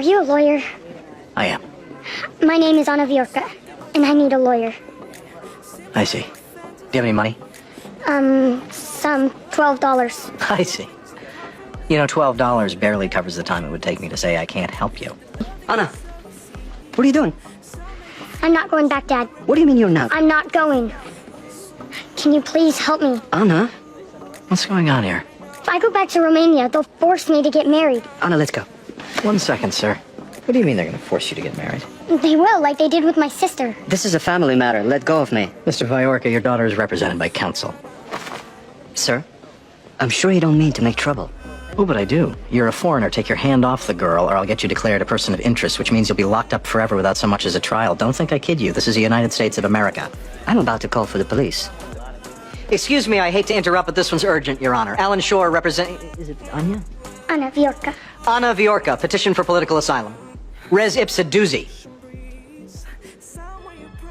Are you a lawyer? I am. My name is Anna Viorka, and I need a lawyer. I see. Do you have any money? Some $12. I see. You know, $12 barely covers the time it would take me to say I can't help you. Anna, what are you doing? I'm not going back, Dad. What do you mean you're not? I'm not going. Can you please help me? Anna? What's going on here? If I go back to Romania, they'll force me to get married. Anna, let's go. 1 second, sir. What do you mean they're going to force you to get married? They will, like they did with my sister. This is a family matter. Let go of me. Mr. Viorka, your daughter is represented by counsel. Sir, I'm sure you don't mean to make trouble. Oh, but I do. You're a foreigner. Take your hand off the girl, or I'll get you declared a person of interest, which means you'll be locked up forever without so much as a trial. Don't think I kid you. This is the United States of America. I'm about to call for the police. Excuse me, I hate to interrupt, but this one's urgent, Your Honor. Alan Shore representing... Is it Anya? Anna Viorka. Anna Viorka, petition for political asylum. Res ipsa doozy.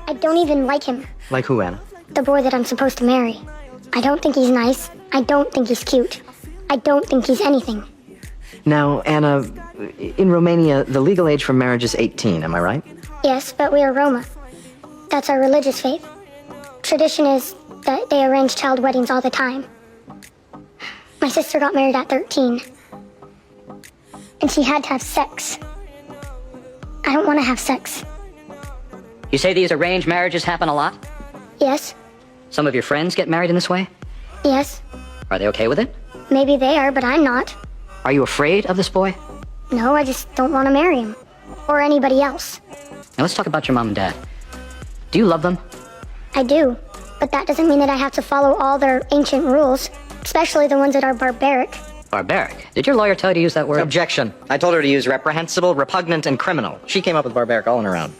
I don't even like him. Like who, Anna? The boy that I'm supposed to marry. I don't think he's nice. I don't think he's cute. I don't think he's anything. Now, Anna, in Romania, the legal age for marriage is 18, am I right? Yes, but we are Roma. That's our religious faith. Tradition is that they arrange child weddings all the time. My sister got married at 13. And she had to have sex. I don't want to have sex. You say these arranged marriages happen a lot? Yes, Some of your friends get married in this way? yes. Are they okay with it? Maybe they are, but I'm not. Are you afraid of this boy? No, I just don't want to marry him. Or anybody else. Now let's talk about your mom and dad. Do you love them? I do. But that doesn't mean that I have to follow all their ancient rules. Especially the ones that are barbaric. Barbaric. Did your lawyer tell you to use that word? Objection. I told her to use reprehensible, repugnant, and criminal. She came up with barbaric all on her own.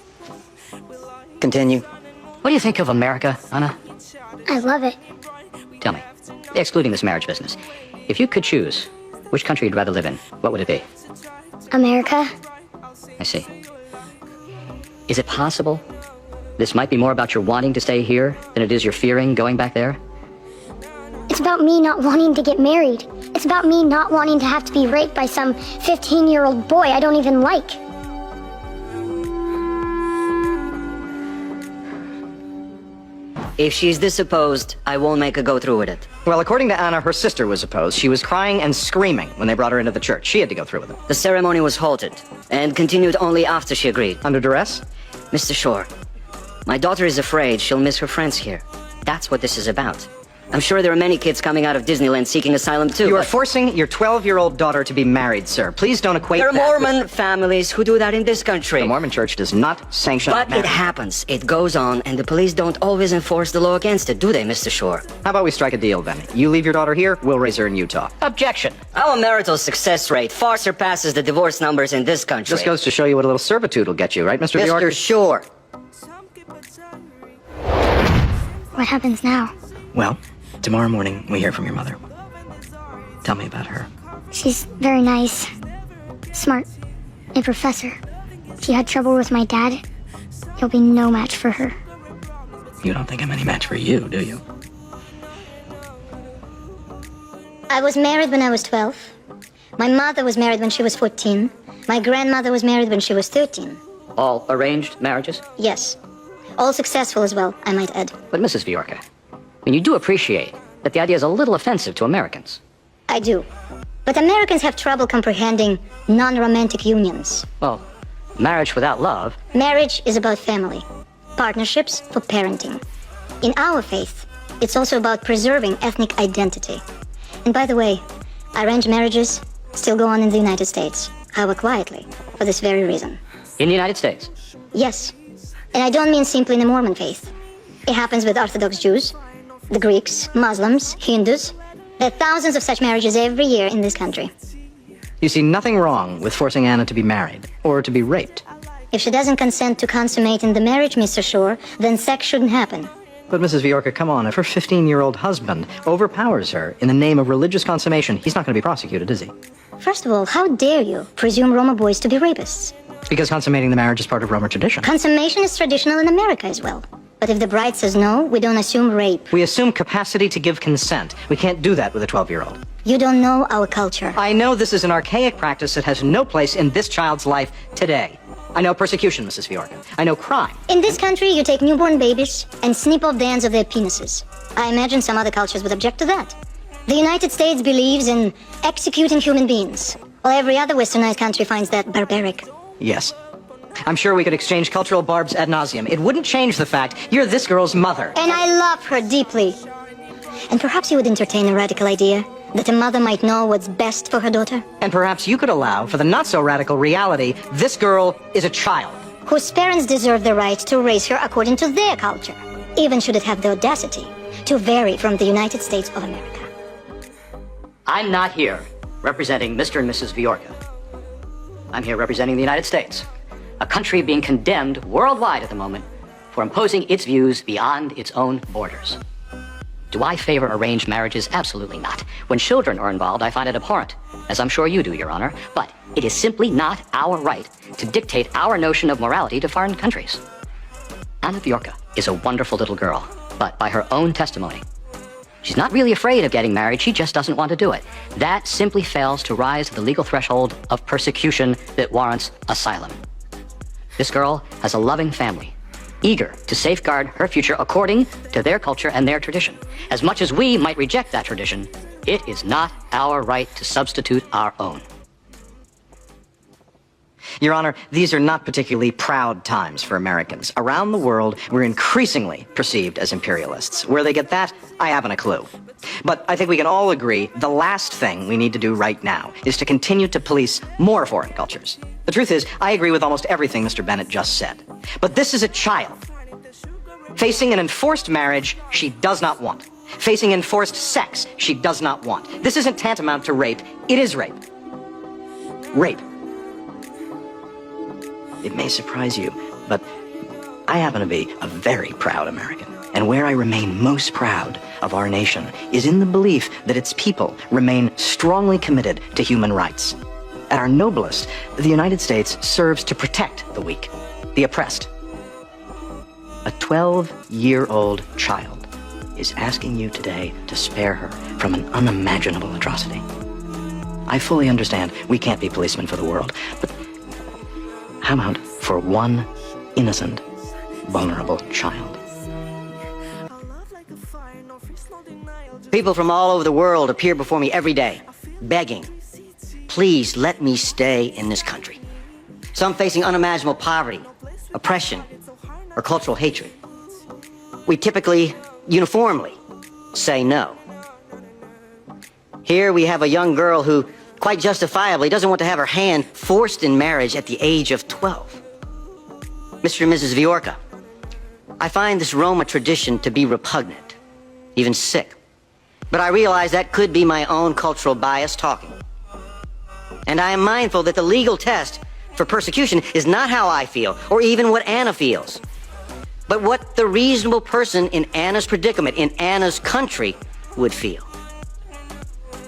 Continue. What do you think of America, Anna? I love it. Tell me, excluding this marriage business, if you could choose which country you'd rather live in, what would it be? America? I see. Is it possible this might be more about your wanting to stay here than it is your fearing going back there? It's about me not wanting to get married. It's about me not wanting to have to be raped by some 15-year-old boy I don't even like. If she's this opposed, I won't make her go through with it. Well, according to Anna, her sister was opposed. She was crying and screaming when they brought her into the church. She had to go through with it. The ceremony was halted and continued only after she agreed. Under duress? Mr. Shore, my daughter is afraid she'll miss her friends here. That's what this is about. I'm sure there are many kids coming out of Disneyland seeking asylum too. You are but forcing your 12-year-old daughter to be married, sir. Please don't equate there are that Mormon with... families who do that in this country. The Mormon Church does not sanction But marriage. it happens. It goes on, and the police don't always enforce the law against it, do they, Mr. Shore? How about we strike a deal, then? You leave your daughter here, we'll raise her in Utah. Objection! Our marital success rate far surpasses the divorce numbers in this country. This goes to show you what a little servitude will get you, right, Mr. Bjork? Mr. Shore. What happens now? Well, tomorrow morning, we hear from your mother. Tell me about her. She's very nice. Smart. A professor. If you had trouble with my dad, you'll be no match for her. You don't think I'm any match for you, do you? I was married when I was 12. My mother was married when she was 14. My grandmother was married when she was 13. All arranged marriages? Yes. All successful as well, I might add. But Mrs. Viorka, I mean, you do appreciate that the idea is a little offensive to Americans. I do. But Americans have trouble comprehending non-romantic unions. Well, marriage without love. Marriage is about family. Partnerships for parenting. In our faith, it's also about preserving ethnic identity. And by the way, arranged marriages still go on in the United States, however quietly, for this very reason. In the United States? Yes. And I don't mean simply in the Mormon faith. It happens with Orthodox Jews, the Greeks, Muslims, Hindus. There are thousands of such marriages every year in this country. You see nothing wrong with forcing Anna to be married, or to be raped. If she doesn't consent to consummating the marriage, Mr. Shore, then sex shouldn't happen. But Mrs. Viorka, come on, if her 15-year-old husband overpowers her in the name of religious consummation, he's not going to be prosecuted, is he? First of all, how dare you presume Roma boys to be rapists? Because consummating the marriage is part of Roma tradition. Consummation is traditional in America as well. But if the bride says no, we don't assume rape. We assume capacity to give consent. We can't do that with a 12-year-old. You don't know our culture. I know this is an archaic practice that has no place in this child's life today. I know persecution, Mrs. Viorka. I know crime. In this country, you take newborn babies and snip off the ends of their penises. I imagine some other cultures would object to that. The United States believes in executing human beings, while every other westernized country finds that barbaric. Yes. I'm sure we could exchange cultural barbs ad nauseum. It wouldn't change the fact you're this girl's mother. And I love her deeply. And perhaps you would entertain a radical idea that a mother might know what's best for her daughter. And perhaps you could allow for the not-so-radical reality this girl is a child. Whose parents deserve the right to raise her according to their culture, even should it have the audacity to vary from the United States of America. I'm not here representing Mr. and Mrs. Viorka. I'm here representing the United States, a country being condemned worldwide at the moment for imposing its views beyond its own borders. Do I favor arranged marriages? Absolutely not. When children are involved, I find it abhorrent, as I'm sure you do, Your Honor. But it is simply not our right to dictate our notion of morality to foreign countries. Anna Viorka is a wonderful little girl, but by her own testimony, she's not really afraid of getting married, she just doesn't want to do it. That simply fails to rise to the legal threshold of persecution that warrants asylum. This girl has a loving family, eager to safeguard her future according to their culture and their tradition. As much as we might reject that tradition, it is not our right to substitute our own. Your Honor, these are not particularly proud times for Americans. Around the world, we're increasingly perceived as imperialists. Where they get that, I haven't a clue. But I think we can all agree the last thing we need to do right now is to continue to police more foreign cultures. The truth is, I agree with almost everything Mr. Bennett just said. But this is a child facing an enforced marriage she does not want, facing enforced sex she does not want. This isn't tantamount to rape. It is rape. Rape. It may surprise you, but I happen to be a very proud American. And where I remain most proud of our nation is in the belief that its people remain strongly committed to human rights. At our noblest, the United States serves to protect the weak, the oppressed. A 12-year-old child is asking you today to spare her from an unimaginable atrocity. I fully understand we can't be policemen for the world, but how about for one innocent, vulnerable child? People from all over the world appear before me every day, begging, please let me stay in this country. Some facing unimaginable poverty, oppression, or cultural hatred. We typically, uniformly, say no. Here we have a young girl who, quite justifiably, doesn't want to have her hand forced in marriage at the age of 12. Mr. and Mrs. Viorka, I find this Roma tradition to be repugnant, even sick. But I realize that could be my own cultural bias talking. And I am mindful that the legal test for persecution is not how I feel, or even what Anna feels, but what the reasonable person in Anna's predicament, in Anna's country, would feel.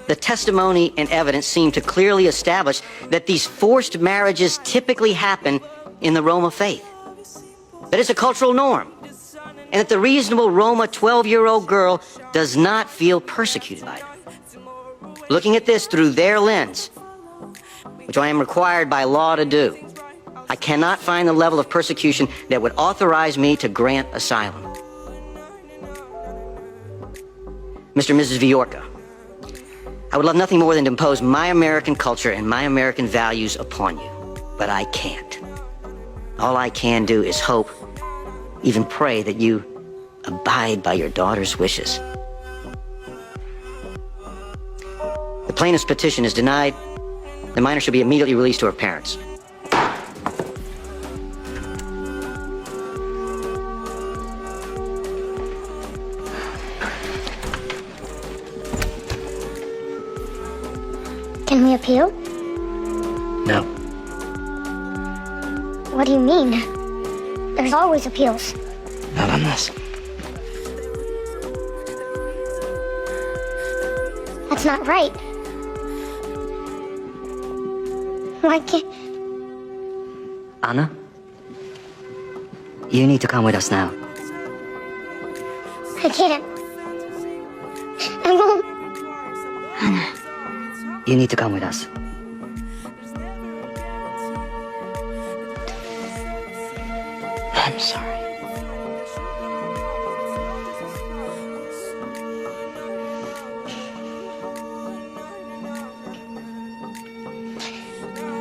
The testimony and evidence seem to clearly establish that these forced marriages typically happen in the Roma faith. That it's a cultural norm, and that the reasonable Roma 12-year-old girl does not feel persecuted by them. Looking at this through their lens, which I am required by law to do, I cannot find the level of persecution that would authorize me to grant asylum. Mr. and Mrs. Viorka, I would love nothing more than to impose my American culture and my American values upon you, but I can't. All I can do is hope, even pray, that you abide by your daughter's wishes. The plaintiff's petition is denied. The minor should be immediately released to her parents. Can we appeal? No. What do you mean? There's always appeals. Not on this. That's not right. Why can't... Anna? You need to come with us now. I can't. I won't. Anna. You need to come with us. I'm sorry.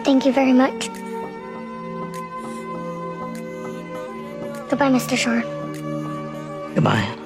Thank you very much. Goodbye, Mr. Shore. Goodbye.